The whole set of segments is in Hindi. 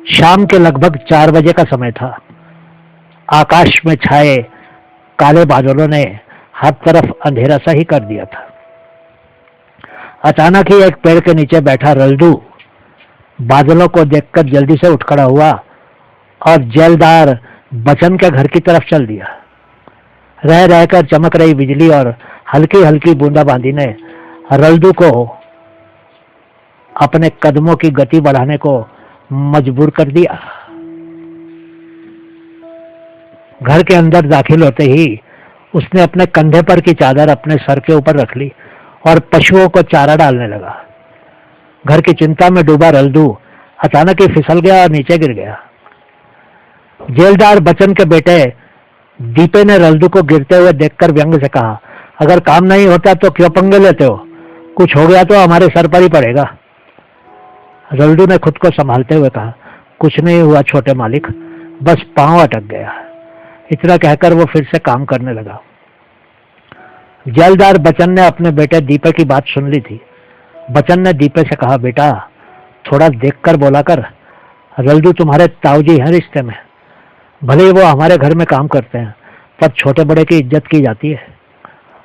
शाम के लगभग 4 बजे का समय था। आकाश में छाए काले बादलों ने हर तरफ अंधेरा सा ही कर दिया था। अचानक ही एक पेड़ के नीचे बैठा रल्दू बादलों को देखकर जल्दी से उठ खड़ा हुआ और जैलदार बचन के घर की तरफ चल दिया। रह रहकर चमक रही बिजली और हल्की हल्की बूंदाबांदी ने रल्दू को अपने कदमों की गति बढ़ाने को मजबूर कर दिया। घर के अंदर दाखिल होते ही उसने अपने कंधे पर की चादर अपने सर के ऊपर रख ली और पशुओं को चारा डालने लगा। घर की चिंता में डूबा रल्दू अचानक ही फिसल गया और नीचे गिर गया। जेलदार बचन के बेटे दीपे ने रल्दू को गिरते हुए देखकर व्यंग से कहा, अगर काम नहीं होता तो क्यों पंगे लेते हो? कुछ हो गया तो हमारे सर पर ही पड़ेगा। रल्दू ने खुद को संभालते हुए कहा, कुछ नहीं हुआ छोटे मालिक, बस पांव अटक गया। इतना कहकर वो फिर से काम करने लगा। जैलदार बचन ने अपने बेटे दीपे की बात सुन ली थी। बचन ने दीपे से कहा, बेटा थोड़ा देखकर बोला कर, रल्दू तुम्हारे ताऊजी हैं रिश्ते में। भले ही वो हमारे घर में काम करते हैं, पर छोटे बड़े की इज्जत की जाती है।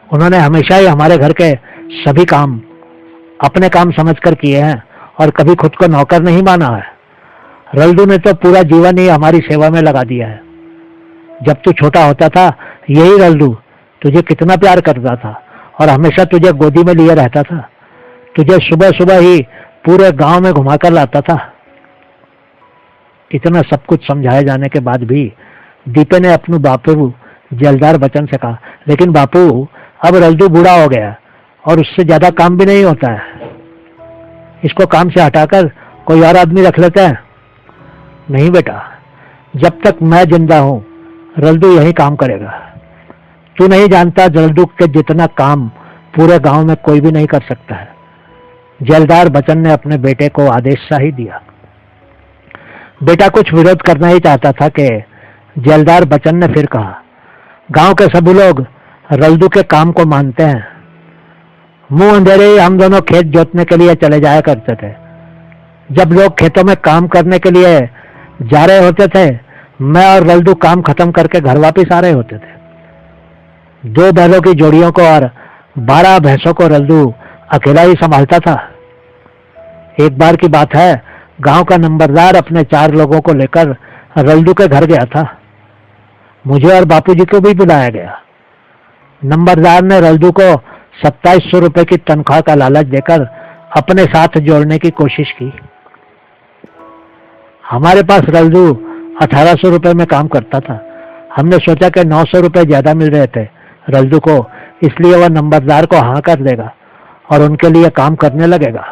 उन्होंने हमेशा ही हमारे घर के सभी काम अपने काम समझकर किए हैं और कभी खुद को नौकर नहीं माना है। रल्दू ने तो पूरा जीवन ही हमारी सेवा में लगा दिया है। जब तू छोटा होता था यही रल्दू तुझे कितना प्यार करता था और हमेशा तुझे गोदी में लिए रहता था। तुझे सुबह सुबह ही पूरे गांव में घुमाकर लाता था। इतना सब कुछ समझाए जाने के बाद भी दीपे ने अपने बापू जैलदार बचन से कहा, लेकिन बापू अब रल्दू बूढ़ा हो गया और उससे ज्यादा काम भी नहीं होता है। इसको काम से हटाकर कोई और आदमी रख लेते हैं। नहीं बेटा, जब तक मैं जिंदा हूं रल्दू यही काम करेगा। तू नहीं जानता रल्दू के जितना काम पूरे गांव में कोई भी नहीं कर सकता है। जैलदार बचन ने अपने बेटे को आदेश सा ही दिया। बेटा कुछ विरोध करना ही चाहता था कि जैलदार बचन ने फिर कहा, गांव के सभी लोग रल्दू के काम को मानते हैं। मुंह अंधेरे ही हम दोनों खेत जोतने के लिए चले जाया करते थे। जब लोग खेतों में काम करने के लिए जा रहे होते थे, मैं और रल्दू काम खत्म करके घर वापस आ रहे होते थे। 2 बैलों की जोड़ियों को और 12 भैंसों को रल्दू अकेला ही संभालता था। एक बार की बात है, गांव का नंबरदार अपने 4 लोगों को लेकर रल्दू के घर गया था। मुझे और बापूजी को भी बुलाया गया। नंबरदार ने रल्दू को 2700 रुपए की तनख्वाह का लालच देकर अपने साथ जोड़ने की कोशिश की। हमारे पास रल्दू 1800 रुपए में काम करता था। हमने सोचा कि 900 रुपए ज्यादा मिल रहे थे रल्दू को, इसलिए वह नंबरदार को हाँ कर देगा और उनके लिए काम करने लगेगा।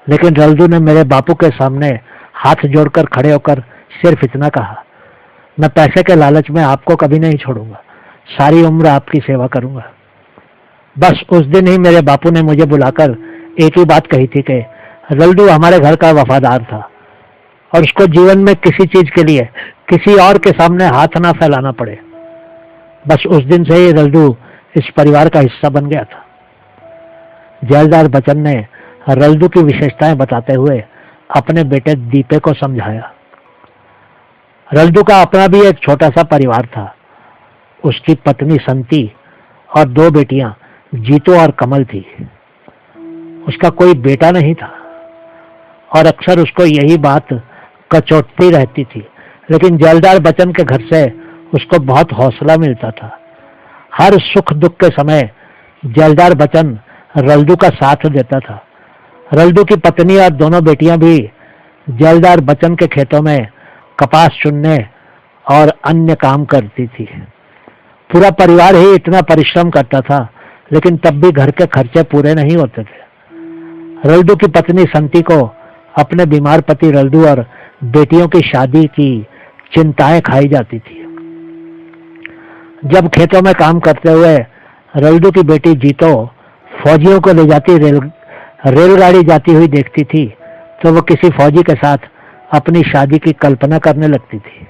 लेकिन रल्दू ने मेरे बापू के सामने हाथ जोड़कर खड़े होकर सिर्फ इतना कहा, मैं पैसे के लालच में आपको कभी नहीं छोड़ूंगा, सारी उम्र आपकी सेवा करूंगा। बस उस दिन ही मेरे बापू ने मुझे बुलाकर एक ही बात कही थी कि रल्दू हमारे घर का वफादार था और उसको जीवन में किसी चीज के लिए किसी और के सामने हाथ ना फैलाना पड़े। बस उस दिन से ही रल्दू इस परिवार का हिस्सा बन गया था। जैलदार बचन ने रल्दू की विशेषताएं बताते हुए अपने बेटे दीपे को समझाया। रल्दू का अपना भी एक छोटा सा परिवार था। उसकी पत्नी संती और 2 बेटियां जीतो और कमल थी। उसका कोई बेटा नहीं था और अक्सर उसको यही बात कचोटती रहती थी, लेकिन जैलदार बचन के घर से उसको बहुत हौसला मिलता था। हर सुख दुख के समय जैलदार बचन रल्दू का साथ देता था। रल्दू की पत्नी और दोनों बेटियां भी जैलदार बचन के खेतों में कपास चुनने और अन्य काम करती थी। पूरा परिवार ही इतना परिश्रम करता था, लेकिन तब भी घर के खर्चे पूरे नहीं होते थे। रल्दू की पत्नी संती को अपने बीमार पति रल्दू और बेटियों की शादी की चिंताएं खाई जाती थी। जब खेतों में काम करते हुए रल्दू की बेटी जीतो फौजियों को ले जाती रेलगाड़ी जाती हुई देखती थी, तो वो किसी फौजी के साथ अपनी शादी की कल्पना करने लगती थी।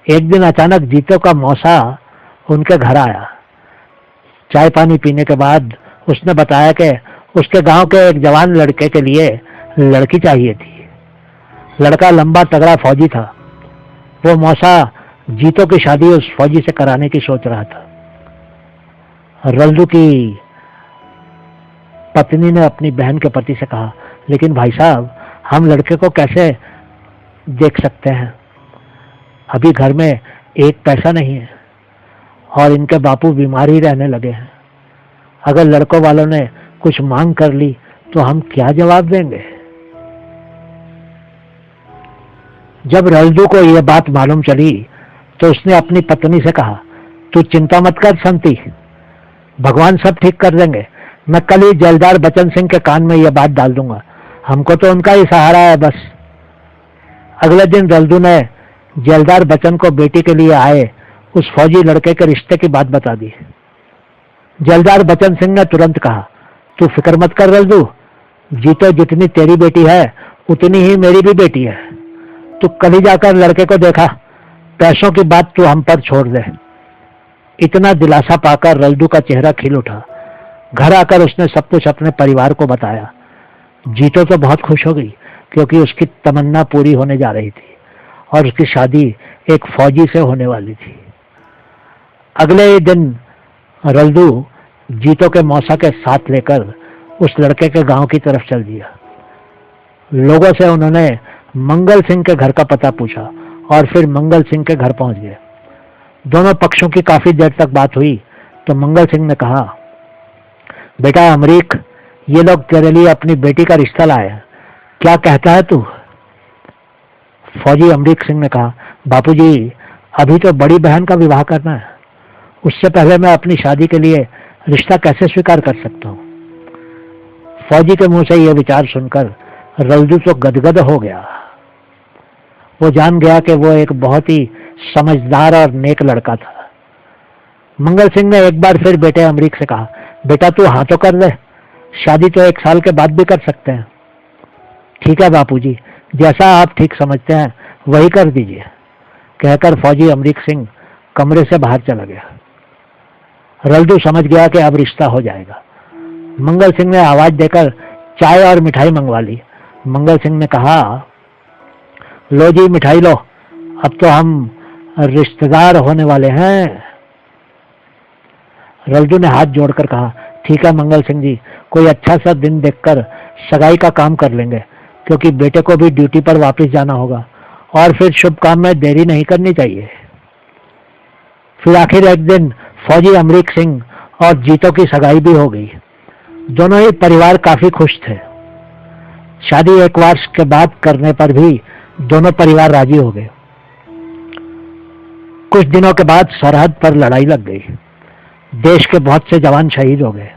एक दिन अचानक जीतो का मौसा उनके घर आया। चाय पानी पीने के बाद उसने बताया कि उसके गांव के एक जवान लड़के के लिए लड़की चाहिए थी। लड़का लंबा तगड़ा फौजी था। वो मौसा जीतो की शादी उस फौजी से कराने की सोच रहा था। रल्दू की पत्नी ने अपनी बहन के पति से कहा, लेकिन भाई साहब, हम लड़के को कैसे देख सकते हैं? अभी घर में एक पैसा नहीं है और इनके बापू बीमार ही रहने लगे हैं। अगर लड़कों वालों ने कुछ मांग कर ली तो हम क्या जवाब देंगे? जब रल्दू को यह बात मालूम चली तो उसने अपनी पत्नी से कहा, तू चिंता मत कर संती, भगवान सब ठीक कर देंगे। मैं कल ही जैलदार बचन सिंह के कान में यह बात डाल दूंगा। हमको तो उनका ही सहारा है बस। अगले दिन रल्दू ने जैलदार बचन को बेटी के लिए आए उस फौजी लड़के के रिश्ते की बात बता दी। जैलदार बचन सिंह ने तुरंत कहा, तू फिक्र मत कर रल्दू, जीतो जितनी तेरी बेटी है उतनी ही मेरी भी बेटी है। तू कल ही जाकर लड़के को देखा, पैसों की बात तू हम पर छोड़ दे। इतना दिलासा पाकर रल्दू का चेहरा खिल उठा। घर आकर उसने सब कुछ अपने परिवार को बताया। जीतो तो बहुत खुश हो गई क्योंकि उसकी तमन्ना पूरी होने जा रही थी और उसकी शादी एक फौजी से होने वाली थी। अगले ही दिन रल्दू जीतो के मौसा के साथ लेकर उस लड़के के गांव की तरफ चल दिया। लोगों से उन्होंने मंगल सिंह के घर का पता पूछा और फिर मंगल सिंह के घर पहुंच गए। दोनों पक्षों की काफी देर तक बात हुई तो मंगल सिंह ने कहा, बेटा अमरीक, ये लोग तेरे लिए अपनी बेटी का रिश्ता लाए हैं, क्या कहता है तू? फौजी अमरीक सिंह ने कहा, बापूजी, अभी तो बड़ी बहन का विवाह करना है, उससे पहले मैं अपनी शादी के लिए रिश्ता कैसे स्वीकार कर सकता हूँ? फौजी के मुंह से यह विचार सुनकर रल्दू तो गदगद हो गया। वो जान गया कि वो एक बहुत ही समझदार और नेक लड़का था। मंगल सिंह ने एक बार फिर बेटे अमरीक से कहा, बेटा तू हाँ तो कर दे, शादी तो 1 साल के बाद भी कर सकते हैं। ठीक है बापूजी, जैसा आप ठीक समझते हैं वही कर दीजिए, कहकर फौजी अमरीक सिंह कमरे से बाहर चला गया। रल्दू समझ गया कि अब रिश्ता हो जाएगा। मंगल सिंह ने आवाज देकर चाय और मिठाई मंगवा ली। मंगल सिंह ने कहा, लो जी मिठाई लो, अब तो हम रिश्तेदार होने वाले हैं। रल्दू ने हाथ जोड़कर कहा, ठीक है मंगल सिंह जी, कोई अच्छा सा दिन देखकर सगाई का काम कर लेंगे, क्योंकि बेटे को भी ड्यूटी पर वापस जाना होगा और फिर शुभ काम में देरी नहीं करनी चाहिए। फिर आखिर एक दिन फौजी अमरीक सिंह और जीतो की सगाई भी हो गई। दोनों ही परिवार काफी खुश थे। शादी 1 वर्ष के बाद करने पर भी दोनों परिवार राजी हो गए। कुछ दिनों के बाद सरहद पर लड़ाई लग गई। देश के बहुत से जवान शहीद हो गए।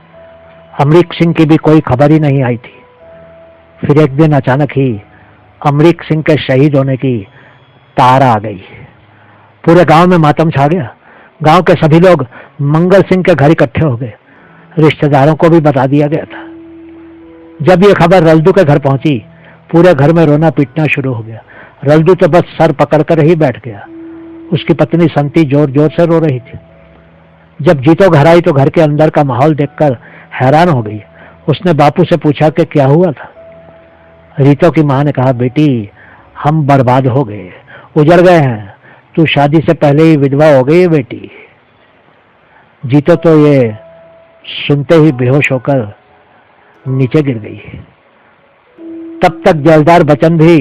अमरीक सिंह की भी कोई खबर ही नहीं आई थी। फिर एक दिन अचानक ही अमरीक सिंह के शहीद होने की तार आ गई। पूरे गांव में मातम छा गया। गांव के सभी लोग मंगल सिंह के घर इकट्ठे हो गए। रिश्तेदारों को भी बता दिया गया था। जब ये खबर रल्दू के घर पहुंची, पूरे घर में रोना पीटना शुरू हो गया। रल्दू तो बस सर पकड़कर ही बैठ गया। उसकी पत्नी संती जोर जोर से रो रही थी। जब जीतो घर आई तो घर के अंदर का माहौल देखकर हैरान हो गई। उसने बापू से पूछा कि क्या हुआ था। रीतो की मां ने कहा, बेटी हम बर्बाद हो गए, उजड़ गए हैं, तू शादी से पहले ही विधवा हो गई है बेटी। जीतो तो ये सुनते ही बेहोश होकर नीचे गिर गई। तब तक जैलदार बचन भी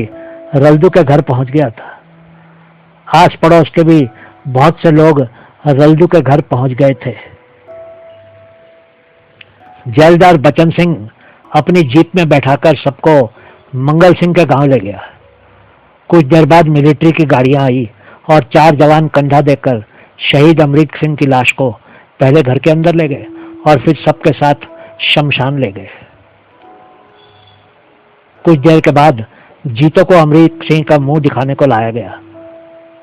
रल्दू के घर पहुंच गया था। आस पड़ोस के भी बहुत से लोग रल्दू के घर पहुंच गए थे। जैलदार बचन सिंह अपनी जीप में बैठाकर सबको मंगल सिंह के गांव ले गया। कुछ देर बाद मिलिट्री की गाड़ियां आई और 4 जवान कंधा देकर शहीद अमरीक सिंह की लाश को पहले घर के अंदर ले गए और फिर सबके साथ शमशान ले गए। कुछ देर के बाद जीतो को अमरीक सिंह का मुंह दिखाने को लाया गया।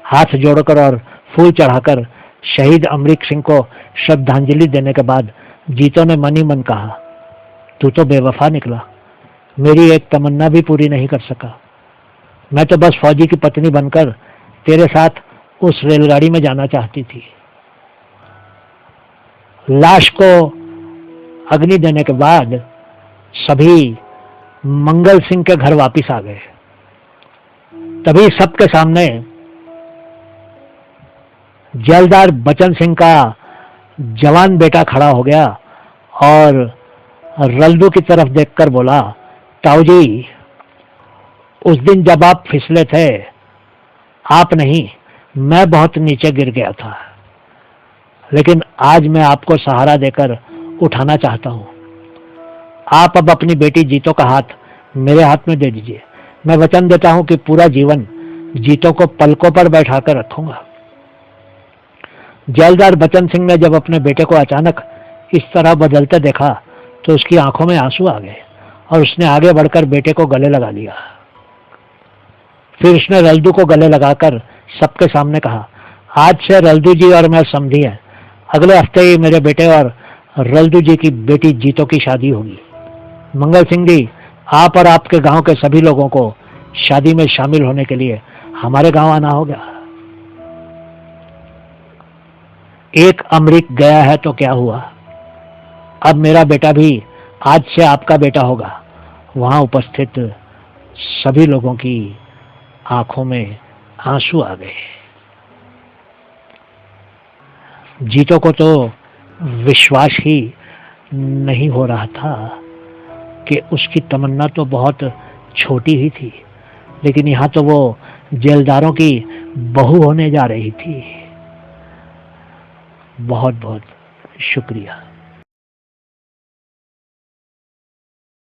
हाथ जोड़कर और फूल चढ़ाकर शहीद अमरीक सिंह को श्रद्धांजलि देने के बाद जीतो ने मन ही मन कहा, तू तो बेवफा निकला, मेरी एक तमन्ना भी पूरी नहीं कर सका। मैं तो बस फौजी की पत्नी बनकर तेरे साथ उस रेलगाड़ी में जाना चाहती थी। लाश को अग्नि देने के बाद सभी मंगल सिंह के घर वापस आ गए। तभी सबके सामने जेलदार बचन सिंह का जवान बेटा खड़ा हो गया और रल्दू की तरफ देखकर बोला, ताऊ जी, उस दिन जब आप फिसले थे, आप नहीं, मैं बहुत नीचे गिर गया था, लेकिन आज मैं आपको सहारा देकर उठाना चाहता हूं। आप अब अपनी बेटी जीतो का हाथ मेरे हाथ में दे दीजिए। मैं वचन देता हूं कि पूरा जीवन जीतो को पलकों पर बैठाकर रखूंगा। जेलदार बचन सिंह ने जब अपने बेटे को अचानक इस तरह बदलते देखा तो उसकी आंखों में आंसू आ गए और उसने आगे बढ़कर बेटे को गले लगा लिया। फिर उसने रल्दू को गले लगाकर सबके सामने कहा, आज से रल्दू जी और मैं समझी हैं। अगले हफ्ते ही मेरे बेटे और रल्दू जी की बेटी जीतो की शादी होगी। मंगल सिंह जी, आप और आपके गांव के सभी लोगों को शादी में शामिल होने के लिए हमारे गांव आना होगा। एक अमरीक गया है तो क्या हुआ, अब मेरा बेटा भी आज से आपका बेटा होगा। वहां उपस्थित सभी लोगों की आंखों में आंसू आ गए। जीतो को तो विश्वास ही नहीं हो रहा था कि उसकी तमन्ना तो बहुत छोटी ही थी, लेकिन यहाँ तो वो जेलदारों की बहू होने जा रही थी। बहुत बहुत शुक्रिया।